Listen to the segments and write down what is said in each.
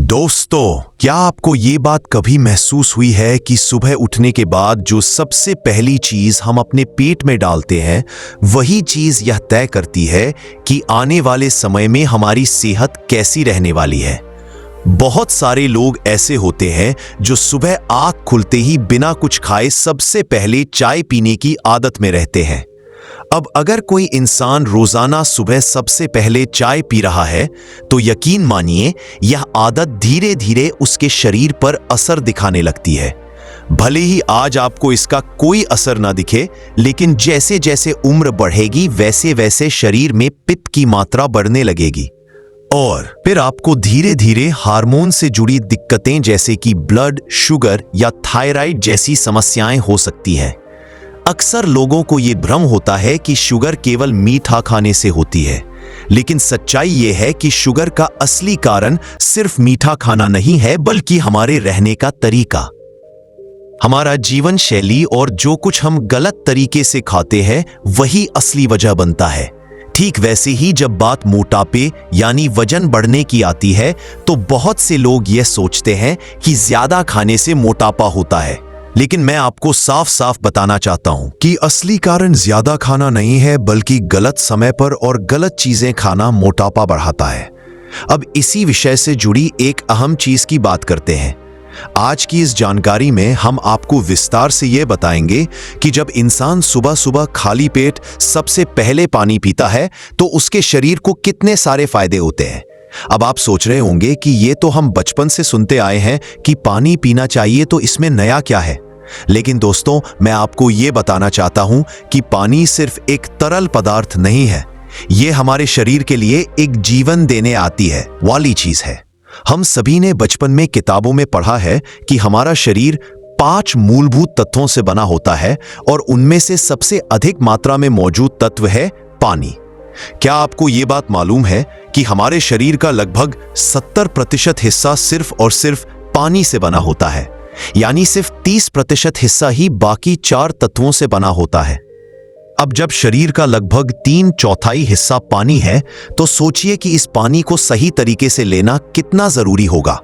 दोस्तों, क्या आपको ये बात कभी महसूस हुई है कि सुबह उठने के बाद जो सबसे पहली चीज हम अपने पेट में डालते हैं, वही चीज यह तय करती है कि आने वाले समय में हमारी सेहत कैसी रहने वाली है। बहुत सारे लोग ऐसे होते हैं जो सुबह आंख खुलते ही बिना कुछ खाए सबसे पहले चाय पीने की आदत में रहते हैं। अब अगर कोई इंसान रोजाना सुबह सबसे पहले चाय पी रहा है, तो यकीन मानिए यह आदत धीरे धीरे उसके शरीर पर असर दिखाने लगती है। भले ही आज आपको इसका कोई असर ना दिखे, लेकिन जैसे जैसे उम्र बढ़ेगी वैसे वैसे शरीर में पित्त की मात्रा बढ़ने लगेगी और फिर आपको धीरे धीरे हार्मोन से जुड़ी दिक्कतें जैसे कि ब्लड शुगर या थायराइड जैसी समस्याएं हो सकती हैं। अक्सर लोगों को ये भ्रम होता है कि शुगर केवल मीठा खाने से होती है, लेकिन सच्चाई ये है कि शुगर का असली कारण सिर्फ मीठा खाना नहीं है, बल्कि हमारे रहने का तरीका, हमारा जीवन शैली और जो कुछ हम गलत तरीके से खाते हैं वही असली वजह बनता है। ठीक वैसे ही जब बात मोटापे यानी वजन बढ़ने की आती है, तो बहुत से लोग यह सोचते हैं कि ज्यादा खाने से मोटापा होता है। लेकिन मैं आपको साफ साफ बताना चाहता हूं कि असली कारण ज्यादा खाना नहीं है, बल्कि गलत समय पर और गलत चीजें खाना मोटापा बढ़ाता है। अब इसी विषय से जुड़ी एक अहम चीज की बात करते हैं। आज की इस जानकारी में हम आपको विस्तार से यह बताएंगे कि जब इंसान सुबह सुबह खाली पेट सबसे पहले पानी पीता है, तो उसके शरीर को कितने सारे फायदे होते हैं। अब आप सोच रहे होंगे कि ये तो हम बचपन से सुनते आए हैं कि पानी पीना चाहिए, तो इसमें नया क्या है। लेकिन दोस्तों, मैं आपको यह बताना चाहता हूं कि पानी सिर्फ एक तरल पदार्थ नहीं है, यह हमारे शरीर के लिए एक जीवन देने आती है वाली चीज है। हम सभी ने बचपन में किताबों में पढ़ा है कि हमारा शरीर 5 मूलभूत तत्वों से बना होता है और उनमें से सबसे अधिक मात्रा में मौजूद तत्व है पानी। क्या आपको यह बात मालूम है कि हमारे शरीर का लगभग 70% हिस्सा सिर्फ और सिर्फ पानी से बना होता है, यानी सिर्फ 30% हिस्सा ही बाकी 4 तत्वों से बना होता है। अब जब शरीर का लगभग 3/4 हिस्सा पानी है, तो सोचिए कि इस पानी को सही तरीके से लेना कितना जरूरी होगा।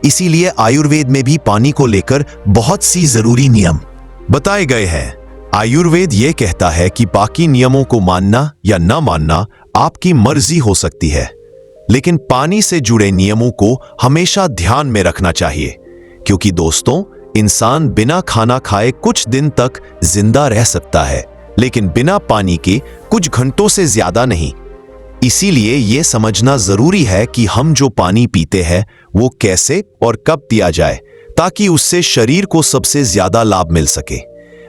इसीलिए आयुर्वेद में भी पानी को लेकर बहुत सी जरूरी नियम बताए गए हैं। आयुर्वेद यह कहता है कि बाकी नियमों को मानना या न मानना आपकी मर्जी हो सकती है, लेकिन पानी से जुड़े नियमों को हमेशा ध्यान में रखना चाहिए, क्योंकि दोस्तों, इंसान बिना खाना खाए कुछ दिन तक जिंदा रह सकता है, लेकिन बिना पानी के कुछ घंटों से ज्यादा नहीं। इसीलिए यह समझना जरूरी है कि हम जो पानी पीते हैं वो कैसे और कब पिया जाए, ताकि उससे शरीर को सबसे ज्यादा लाभ मिल सके।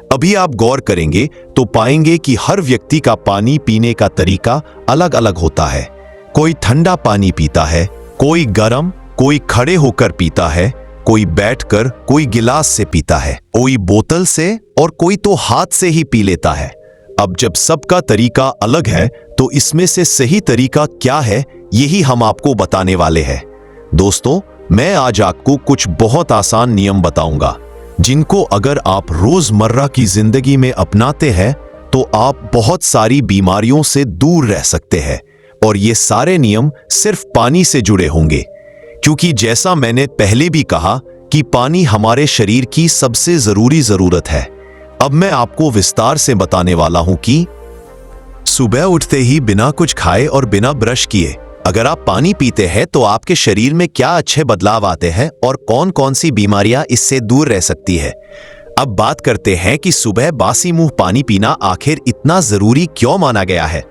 अभी आप गौर करेंगे तो पाएंगे कि हर व्यक्ति का पानी पीने का तरीका अलग अलग होता है। कोई ठंडा पानी पीता है, कोई गर्म, कोई खड़े होकर पीता है, कोई बैठकर, कोई गिलास से पीता है, कोई बोतल से और कोई तो हाथ से ही पी लेता है। अब जब सबका तरीका अलग है, तो इसमें से सही तरीका क्या है, यही हम आपको बताने वाले हैं। दोस्तों, मैं आज आपको कुछ बहुत आसान नियम बताऊंगा, जिनको अगर आप रोजमर्रा की जिंदगी में अपनाते हैं तो आप बहुत सारी बीमारियों से दूर रह सकते हैं। और ये सारे नियम सिर्फ पानी से जुड़े होंगे, क्योंकि जैसा मैंने पहले भी कहा कि पानी हमारे शरीर की सबसे जरूरी जरूरत है। अब मैं आपको विस्तार से बताने वाला हूं कि सुबह उठते ही बिना कुछ खाए और बिना ब्रश किए अगर आप पानी पीते हैं, तो आपके शरीर में क्या अच्छे बदलाव आते हैं और कौन कौन सी बीमारियां इससे दूर रह सकती है। अब बात करते हैं कि सुबह बासी मुंह पानी पीना आखिर इतना जरूरी क्यों माना गया है।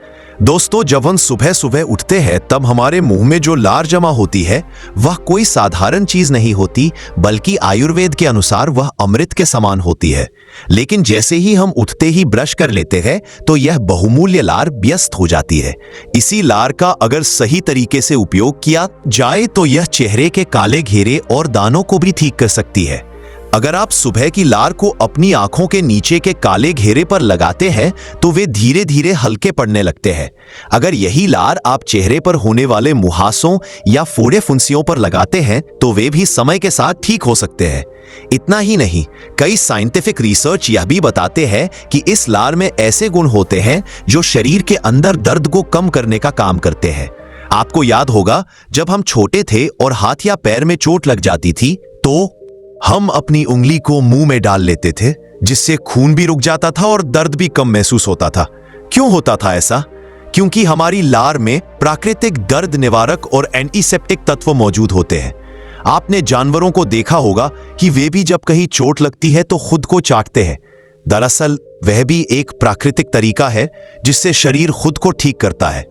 दोस्तों, जब हम सुबह सुबह उठते हैं, तब हमारे मुंह में जो लार जमा होती है वह कोई साधारण चीज नहीं होती, बल्कि आयुर्वेद के अनुसार वह अमृत के समान होती है। लेकिन जैसे ही हम उठते ही ब्रश कर लेते हैं, तो यह बहुमूल्य लार व्यस्त हो जाती है। इसी लार का अगर सही तरीके से उपयोग किया जाए, तो यह चेहरे के काले घेरे और दानों को भी ठीक कर सकती है। अगर आप सुबह की लार को अपनी आंखों के नीचे के काले घेरे पर लगाते हैं, तो वे धीरे धीरे हल्के पड़ने लगते हैं। अगर यही लार आप चेहरे पर होने वाले मुहासों या फोड़े फुंसियों पर लगाते हैं, तो वे भी समय के साथ ठीक हो सकते हैं। इतना ही नहीं, कई साइंटिफिक रिसर्च यह भी बताते हैं कि इस लार में ऐसे गुण होते हैं जो शरीर के अंदर दर्द को कम करने का काम करते हैं। आपको याद होगा जब हम छोटे थे और हाथ या पैर में चोट लग जाती थी तो हम अपनी उंगली को मुंह में डाल लेते थे, जिससे खून भी रुक जाता था और दर्द भी कम महसूस होता था। क्यों होता था ऐसा? क्योंकि हमारी लार में प्राकृतिक दर्द निवारक और एंटीसेप्टिक तत्व मौजूद होते हैं। आपने जानवरों को देखा होगा कि वे भी जब कहीं चोट लगती है तो खुद को चाटते हैं। दरअसल वह भी एक प्राकृतिक तरीका है जिससे शरीर खुद को ठीक करता है।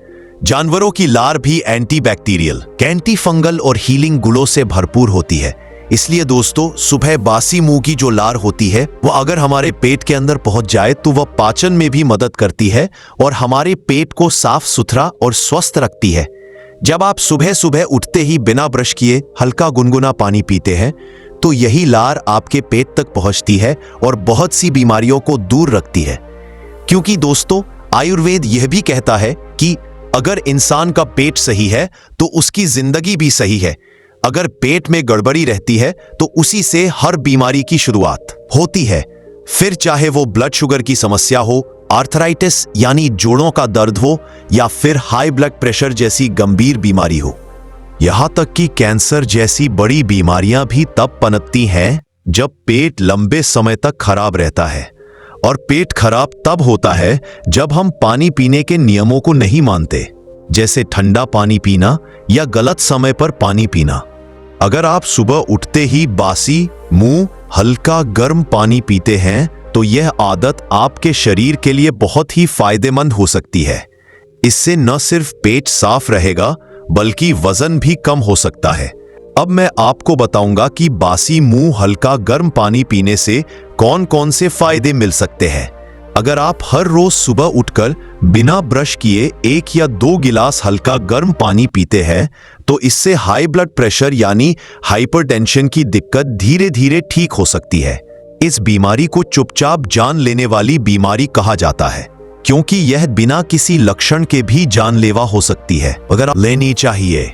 जानवरों की लार भी एंटीबैक्टीरियल, एंटी फंगल और हीलिंग गुणों से भरपूर होती है। इसलिए दोस्तों, सुबह बासी मुंह की जो लार होती है वो अगर हमारे पेट के अंदर पहुंच जाए तो वह पाचन में भी मदद करती है और हमारे पेट को साफ सुथरा और स्वस्थ रखती है। जब आप सुबह सुबह उठते ही बिना ब्रश किए हल्का गुनगुना पानी पीते हैं तो यही लार आपके पेट तक पहुंचती है और बहुत सी बीमारियों को दूर रखती है। क्योंकि दोस्तों, आयुर्वेद यह भी कहता है कि अगर इंसान का पेट सही है तो उसकी जिंदगी भी सही है। अगर पेट में गड़बड़ी रहती है तो उसी से हर बीमारी की शुरुआत होती है, फिर चाहे वो ब्लड शुगर की समस्या हो, आर्थराइटिस यानी जोड़ों का दर्द हो, या फिर हाई ब्लड प्रेशर जैसी गंभीर बीमारी हो। यहां तक कि कैंसर जैसी बड़ी बीमारियां भी तब पनपती हैं जब पेट लंबे समय तक खराब रहता है। और पेट खराब तब होता है जब हम पानी पीने के नियमों को नहीं मानते, जैसे ठंडा पानी पीना या गलत समय पर पानी पीना। अगर आप सुबह उठते ही बासी मुंह हल्का गर्म पानी पीते हैं तो यह आदत आपके शरीर के लिए बहुत ही फायदेमंद हो सकती है। इससे न सिर्फ पेट साफ रहेगा बल्कि वजन भी कम हो सकता है। अब मैं आपको बताऊंगा कि बासी मुंह हल्का गर्म पानी पीने से कौन कौन से फायदे मिल सकते हैं। अगर आप हर रोज सुबह उठकर बिना ब्रश किए 1 या 2 गिलास हल्का गर्म पानी पीते हैं तो इससे हाई ब्लड प्रेशर यानी हाइपरटेंशन की दिक्कत धीरे धीरे ठीक हो सकती है। इस बीमारी को चुपचाप जान लेने वाली बीमारी कहा जाता है, क्योंकि यह बिना किसी लक्षण के भी जानलेवा हो सकती है। अगर आप लेनी चाहिए,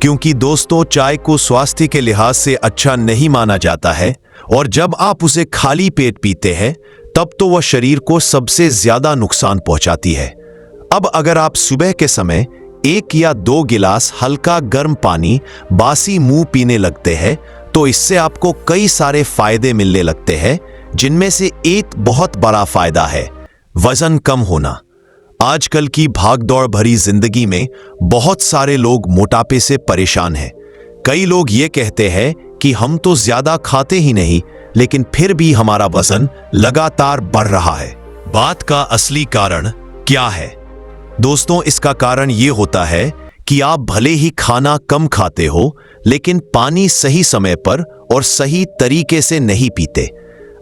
क्योंकि दोस्तों, चाय को स्वास्थ्य के लिहाज से अच्छा नहीं माना जाता है और जब आप उसे खाली पेट पीते हैं तब तो वह शरीर को सबसे ज्यादा नुकसान पहुंचाती है। अब अगर आप सुबह के समय 1 या 2 गिलास हल्का गर्म पानी बासी मुंह पीने लगते हैं तो इससे आपको कई सारे फायदे मिलने लगते हैं, जिनमें से एक बहुत बड़ा फायदा है वजन कम होना। आजकल की भागदौड़ भरी जिंदगी में बहुत सारे लोग मोटापे से परेशान हैं। कई लोग ये कहते हैं कि हम तो ज्यादा खाते ही नहीं, लेकिन फिर भी हमारा वजन लगातार बढ़ रहा है। बात का असली कारण क्या है? दोस्तों, इसका कारण ये होता है कि आप भले ही खाना कम खाते हो, लेकिन पानी सही समय पर और सही तरीके से नहीं पीते।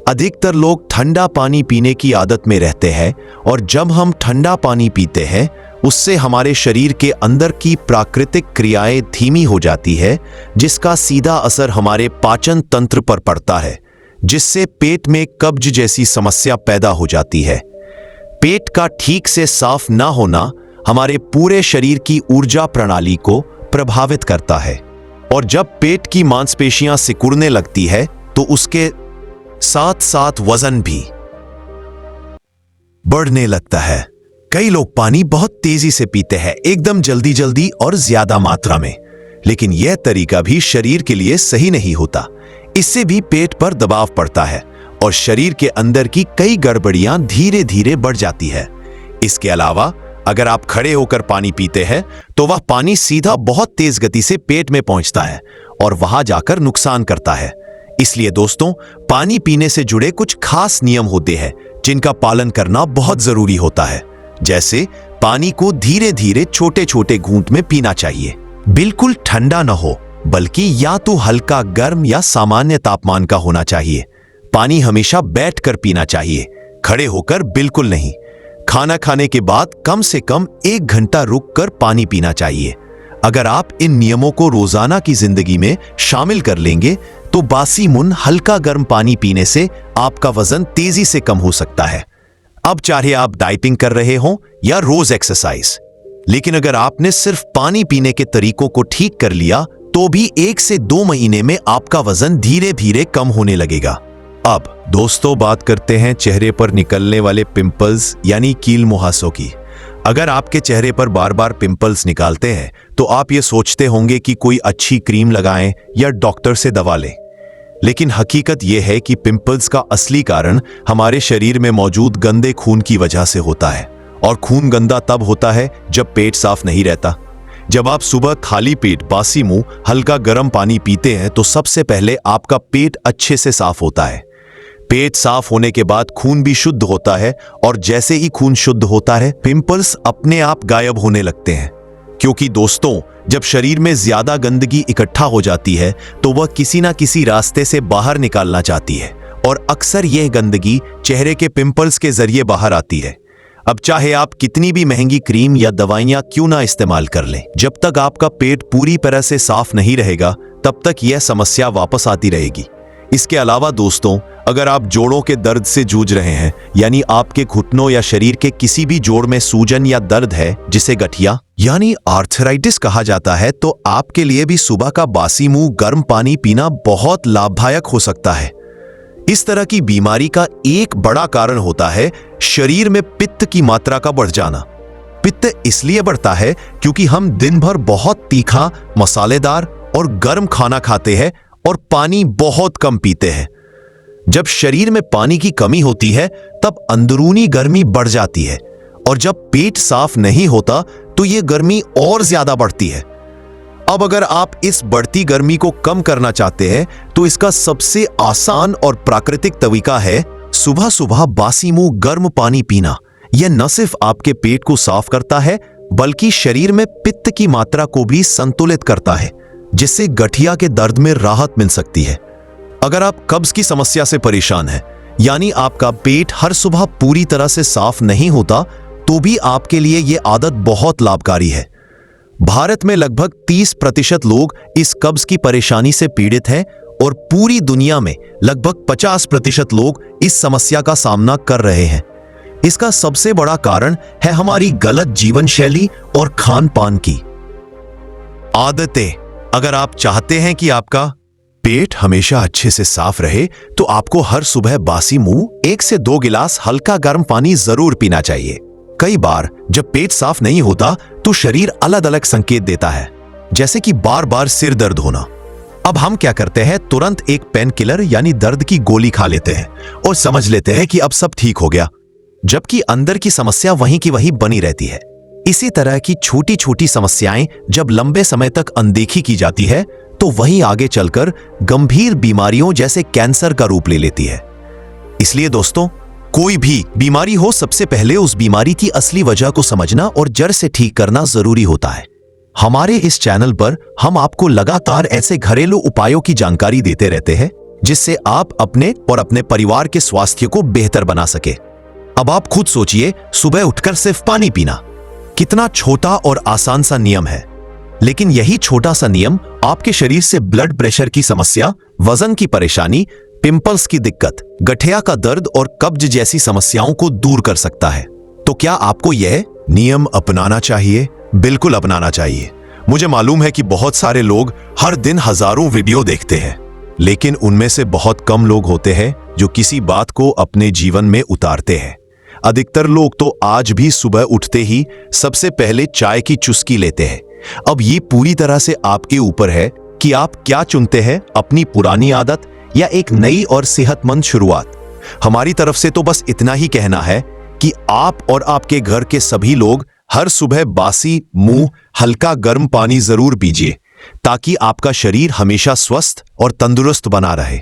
अधिकतर लोग ठंडा पानी पीने की आदत में रहते हैं और जब हम ठंडा पानी पीते हैं उससे हमारे शरीर के अंदर की प्राकृतिक क्रियाएं धीमी हो जाती है, जिसका सीधा असर हमारे पाचन तंत्र पर पड़ता है, जिससे पेट में कब्ज जैसी समस्या पैदा हो जाती है। पेट का ठीक से साफ ना होना हमारे पूरे शरीर की ऊर्जा प्रणाली को प्रभावित करता है और जब पेट की मांसपेशियां सिकुड़ने लगती है तो उसके साथ साथ वजन भी बढ़ने लगता है। कई लोग पानी बहुत तेजी से पीते हैं, एकदम जल्दी जल्दी और ज्यादा मात्रा में, लेकिन यह तरीका भी शरीर के लिए सही नहीं होता। इससे भी पेट पर दबाव पड़ता है और शरीर के अंदर की कई गड़बड़ियां धीरे धीरे बढ़ जाती है। इसके अलावा अगर आप खड़े होकर पानी पीते हैं तो वह पानी सीधा बहुत तेज गति से पेट में पहुंचता है और वहां जाकर नुकसान करता है। इसलिए दोस्तों, पानी पीने से जुड़े कुछ खास नियम होते हैं जिनका पालन करना बहुत जरूरी होता है। जैसे पानी को धीरे धीरे छोटे छोटे घूंट में पीना चाहिए। बिल्कुल ठंडा न हो, बल्कि या तो हल्का गर्म या सामान्य तापमान का होना चाहिए। पानी हमेशा बैठकर पीना चाहिए, खड़े होकर बिल्कुल नहीं। खाना खाने के बाद कम से कम 1 घंटा रुककर पानी पीना चाहिए। अगर आप इन नियमों को रोजाना की जिंदगी में शामिल कर लेंगे तो बासी मुंह हल्का गर्म पानी पीने से आपका वजन तेजी से कम हो सकता है। अब चाहे आप डाइटिंग कर रहे हो या रोज एक्सरसाइज, लेकिन अगर आपने सिर्फ पानी पीने के तरीकों को ठीक कर लिया तो भी 1 से 2 महीने में आपका वजन धीरे धीरे कम होने लगेगा। अब दोस्तों, बात करते हैं चेहरे पर निकलने वाले पिंपल्स यानी कील मुहासों की। अगर आपके चेहरे पर बार बार पिंपल्स निकालते हैं तो आप ये सोचते होंगे कि कोई अच्छी क्रीम लगाएं या डॉक्टर से दवा लें। लेकिन हकीकत यह है कि पिंपल्स का असली कारण हमारे शरीर में मौजूद गंदे खून की वजह से होता है। और खून गंदा तब होता है जब पेट साफ नहीं रहता। जब आप सुबह खाली पेट बासी मुंह हल्का गर्म पानी पीते हैं तो सबसे पहले आपका पेट अच्छे से साफ होता है। पेट साफ होने के बाद खून भी शुद्ध होता है और जैसे ही खून शुद्ध होता है पिंपल्स अपने आप गायब होने लगते हैं। क्योंकि दोस्तों, जब शरीर में ज्यादा गंदगी इकट्ठा हो जाती है तो वह किसी ना किसी रास्ते से बाहर निकालना चाहती है और अक्सर यह गंदगी चेहरे के पिंपल्स के जरिए बाहर आती है। अब चाहे आप कितनी भी महंगी क्रीम या दवाइयां क्यों ना इस्तेमाल कर लें, जब तक आपका पेट पूरी तरह से साफ नहीं रहेगा तब तक यह समस्या वापस आती रहेगी। इसके अलावा दोस्तों, अगर आप जोड़ों के दर्द से जूझ रहे हैं, यानी आपके घुटनों या शरीर के किसी भी जोड़ में सूजन या दर्द है जिसे गठिया यानी आर्थराइटिस कहा जाता है, तो आपके लिए भी सुबह का बासी मुंह गर्म पानी पीना बहुत लाभदायक हो सकता है। इस तरह की बीमारी का एक बड़ा कारण होता है शरीर में पित्त की मात्रा का बढ़ जाना। पित्त इसलिए बढ़ता है क्योंकि हम दिन भर बहुत तीखा, मसालेदार और गर्म खाना खाते हैं और पानी बहुत कम पीते हैं। जब शरीर में पानी की कमी होती है तब अंदरूनी गर्मी बढ़ जाती है और जब पेट साफ नहीं होता तो यह गर्मी और ज्यादा बढ़ती है। अब अगर आप इस बढ़ती गर्मी को कम करना चाहते हैं तो इसका सबसे आसान और प्राकृतिक तरीका है सुबह सुबह बासी मुंह गर्म पानी पीना। यह न सिर्फ आपके पेट को साफ करता है बल्कि शरीर में पित्त की मात्रा को भी संतुलित करता है, जिससे गठिया के दर्द में राहत मिल सकती है। अगर आप कब्ज की समस्या से परेशान हैं, यानी आपका पेट हर सुबह पूरी तरह से साफ नहीं होता, तो भी आपके लिए यह आदत बहुत लाभकारी है। भारत में लगभग 30% लोग इस कब्ज की परेशानी से पीड़ित हैं और पूरी दुनिया में लगभग 50% लोग इस समस्या का सामना कर रहे हैं। इसका सबसे बड़ा कारण है हमारी गलत जीवन शैली और खान पान की आदतें। अगर आप चाहते हैं कि आपका पेट हमेशा अच्छे से साफ रहे तो आपको हर सुबह बासी मुंह 1 से 2 गिलास हल्का गर्म पानी जरूर पीना चाहिए। कई बार जब पेट साफ नहीं होता तो शरीर अलग अलग संकेत देता है, जैसे कि बार बार सिर दर्द होना। अब हम क्या करते हैं, तुरंत एक पेन किलर यानी दर्द की गोली खा लेते हैं और समझ लेते हैं कि अब सब ठीक हो गया, जबकि अंदर की समस्या वहीं की वहीं बनी रहती है। इसी तरह की छोटी छोटी समस्याएं जब लंबे समय तक अनदेखी की जाती है तो वही आगे चलकर गंभीर बीमारियों जैसे कैंसर का रूप ले लेती है। इसलिए दोस्तों, कोई भी बीमारी हो, सबसे पहले उस बीमारी की असली वजह को समझना और जड़ से ठीक करना जरूरी होता है। हमारे इस चैनल पर हम आपको लगातार ऐसे घरेलू उपायों की जानकारी देते रहते हैं जिससे आप अपने और अपने परिवार के स्वास्थ्य को बेहतर बना सके। अब आप खुद सोचिए, सुबह उठकर सिर्फ पानी पीना कितना छोटा और आसान सा नियम है, लेकिन यही छोटा सा नियम आपके शरीर से ब्लड प्रेशर की समस्या, वजन की परेशानी, पिंपल्स की दिक्कत, गठिया का दर्द और कब्ज जैसी समस्याओं को दूर कर सकता है। तो क्या आपको यह नियम अपनाना चाहिए? बिल्कुल अपनाना चाहिए। मुझे मालूम है कि बहुत सारे लोग हर दिन हजारों वीडियो देखते हैं, लेकिन उनमें से बहुत कम लोग होते हैं जो किसी बात को अपने जीवन में उतारते हैं। अधिकतर लोग तो आज भी सुबह उठते ही सबसे पहले चाय की चुस्की लेते हैं। अब ये पूरी तरह से आपके ऊपर है कि आप क्या चुनते हैं, अपनी पुरानी आदत या एक नई और सेहतमंद शुरुआत। हमारी तरफ से तो बस इतना ही कहना है कि आप और आपके घर के सभी लोग हर सुबह बासी मुंह हल्का गर्म पानी जरूर पीजिए, ताकि आपका शरीर हमेशा स्वस्थ और तंदुरुस्त बना रहे।